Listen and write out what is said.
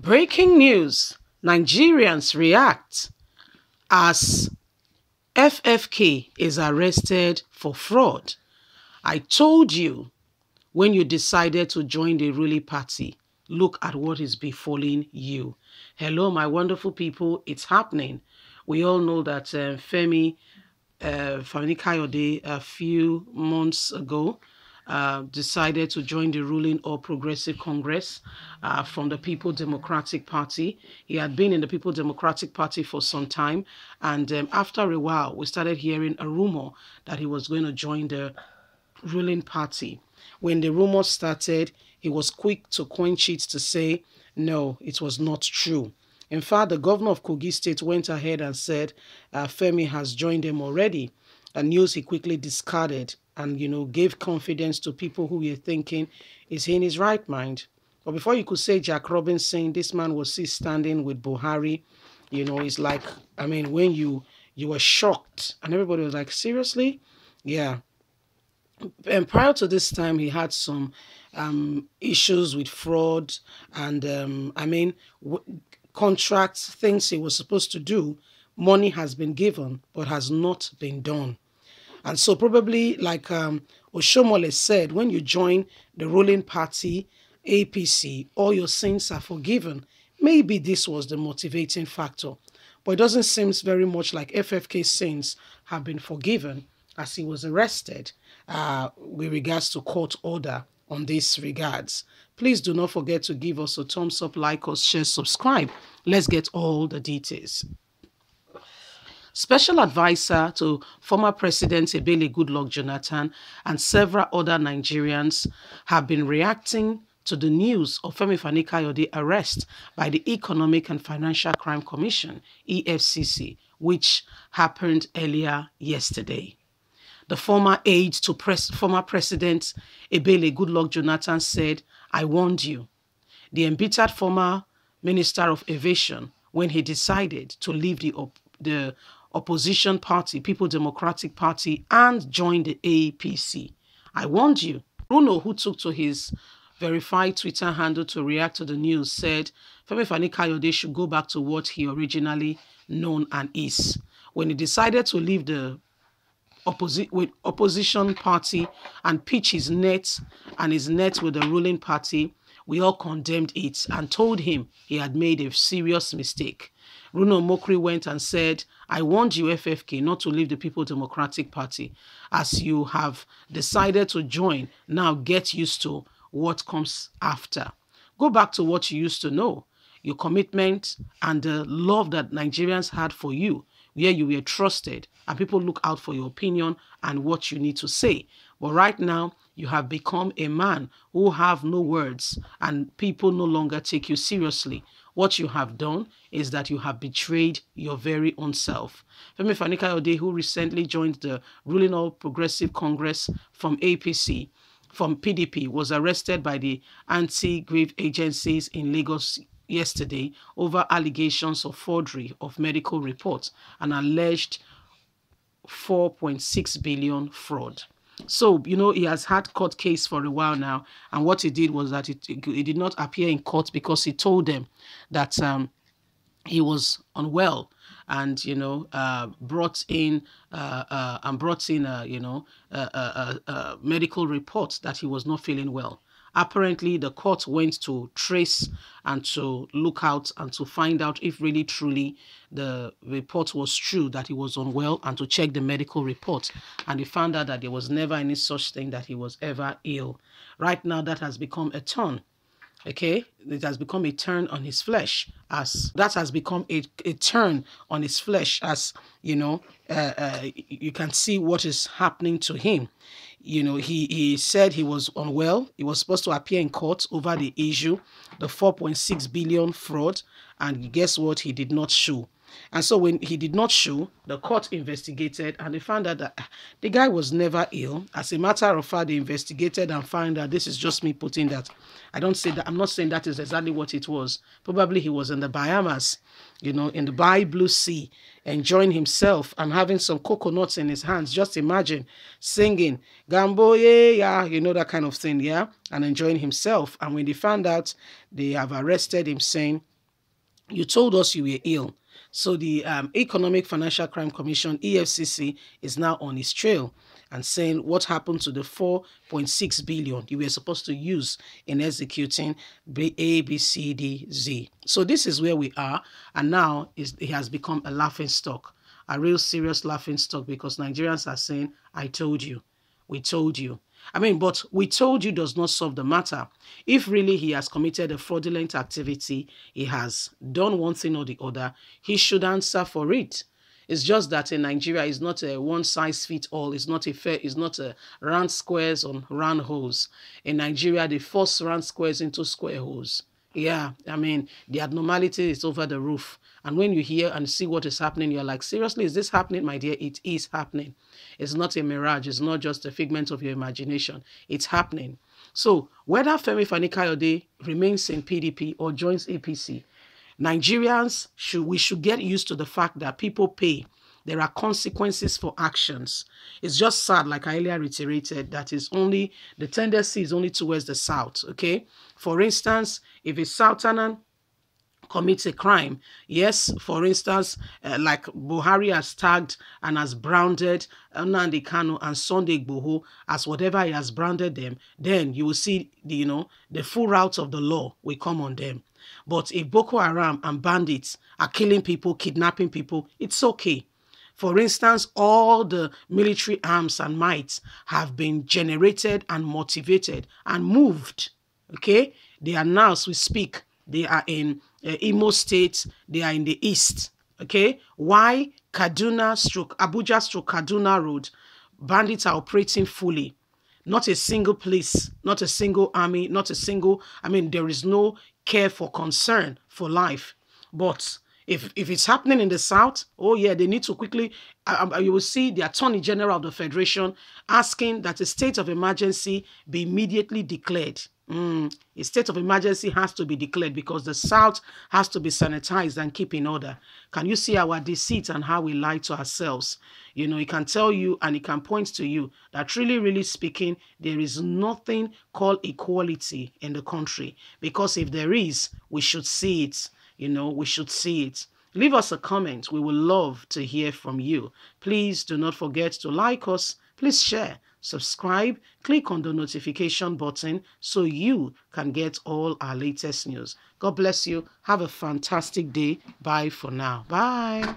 Breaking news, Nigerians react as FFK is arrested for fraud. I told you when you decided to join the ruling party, look at what is befalling you. Hello, my wonderful people, it's happening. We all know that Femi, Fani Kayode, a few months ago, decided to join the ruling All Progressive Congress from the People Democratic Party. He had been in the People Democratic Party for some time, and after a while, we started hearing a rumor that he was going to join the ruling party. When the rumor started, he was quick to quench it to say, no, it was not true. In fact, the governor of Kogi State went ahead and said Femi has joined them already, a news he quickly discarded and, gave confidence to people who were thinking, is he in his right mind? But before you could say Jack Robinson, this man was still standing with Buhari. It's like, when you were shocked and everybody was like, seriously? Yeah. And prior to this time, he had some issues with fraud and, contracts, things he was supposed to do. Money has been given, but has not been done. And so probably like Oshomole said, when you join the ruling party, APC, all your sins are forgiven. Maybe this was the motivating factor. But it doesn't seem very much like FFK's sins have been forgiven as he was arrested with regards to court order on these regards. Please do not forget to give us a thumbs up, like us, share, subscribe. Let's get all the details. Special advisor to former President Ebele Goodluck Jonathan and several other Nigerians have been reacting to the news of Femi Fani Kayode's arrest by the Economic and Financial Crime Commission, EFCC, which happened earlier yesterday. The former aide to former President Ebele Goodluck Jonathan said, I warned you. The embittered former Minister of Aviation, when he decided to leave the opposition party, People Democratic Party, and join the APC. I warned you. Bruno, who took to his verified Twitter handle to react to the news, said Femi Fani Kayode should go back to what he originally known and is. When he decided to leave the opposition party and pitch his net with the ruling party, we all condemned it and told him he had made a serious mistake. Bruno Mokri went and said, I warned you, FFK, not to leave the People Democratic Party. As you have decided to join, now get used to what comes after. Go back to what you used to know, your commitment and the love that Nigerians had for you, where you were trusted and people look out for your opinion and what you need to say. But right now, you have become a man who have no words and people no longer take you seriously. What you have done is that you have betrayed your very own self. Femi Fani Kayode, who recently joined the ruling All Progressive Congress from APC, from PDP, was arrested by the anti-graft agencies in Lagos yesterday over allegations of forgery of medical reports and alleged 4.6 billion fraud. So, he has had court case for a while now. And what he did was that he did not appear in court because he told them that he was unwell and, brought in a medical report that he was not feeling well. Apparently, the court went to trace and to look out and to find out if really truly the report was true that he was unwell and to check the medical report. And they found out that there was never any such thing that he was ever ill. Right now, that has become a turn. Okay, it has become a turn on his flesh as you can see what is happening to him. He said he was unwell. He was supposed to appear in court over the issue, the 4.6 billion fraud, and guess what? He did not show. And so when he did not show, the court investigated and they found out that the guy was never ill. As a matter of fact, they investigated and found that this is just me putting that. I'm not saying that is exactly what it was. Probably he was in the Bahamas, in the Blue Sea, enjoying himself and having some coconuts in his hands. Just imagine singing Gambo, yeah, that kind of thing, yeah, and enjoying himself. And when they found out, they have arrested him saying You told us you were ill. So the Economic Financial Crime Commission, EFCC, is now on its trail and saying what happened to the 4.6 billion you were supposed to use in executing A, B, C, D, Z. So this is where we are. And now it has become a laughing stock, a real serious laughing stock, because Nigerians are saying, I told you. We told you. I mean, but we told you does not solve the matter. If really he has committed a fraudulent activity, he has done one thing or the other, he should answer for it. It's just that in Nigeria, it's not a one-size-fits-all. It's not a fair, it's not a round squares on round holes. In Nigeria, they force round squares into square holes. Yeah, I mean, the abnormality is over the roof. And when you hear and see what is happening, you're like, seriously, is this happening, my dear? It is happening. It's not a mirage. It's not just a figment of your imagination. It's happening. So whether Femi Fani Kayode remains in PDP or joins APC, Nigerians, we should get used to the fact that people pay. There are consequences for actions. It's just sad, like I earlier reiterated, that is only, the tendency is only towards the South, okay? For instance, if a Southerner commits a crime, yes, for instance, like Buhari has tagged and has branded Nnamdi Kanu and Sunday Igboho as whatever he has branded them, then you will see the full route of the law will come on them. But if Boko Haram and bandits are killing people, kidnapping people, it's okay. For instance, all the military arms and might have been generated and motivated and moved. Okay? They are now, as we speak, they are in Imo State, they are in the east. Okay? Why Abuja/Kaduna road, bandits are operating fully. Not a single police, not a single army, not a single, there is no care for concern for life. But if it's happening in the South, oh yeah, they need to quickly, you will see the Attorney General of the Federation asking that a state of emergency be immediately declared. A state of emergency has to be declared because the South has to be sanitized and keep in order. Can you see our deceit and how we lie to ourselves? It can tell you and it can point to you that really speaking, there is nothing called equality in the country. Because if there is, we should see it. We should see it. Leave us a comment. We would love to hear from you. Please do not forget to like us. Please share, subscribe, click on the notification button so you can get all our latest news. God bless you. Have a fantastic day. Bye for now. Bye.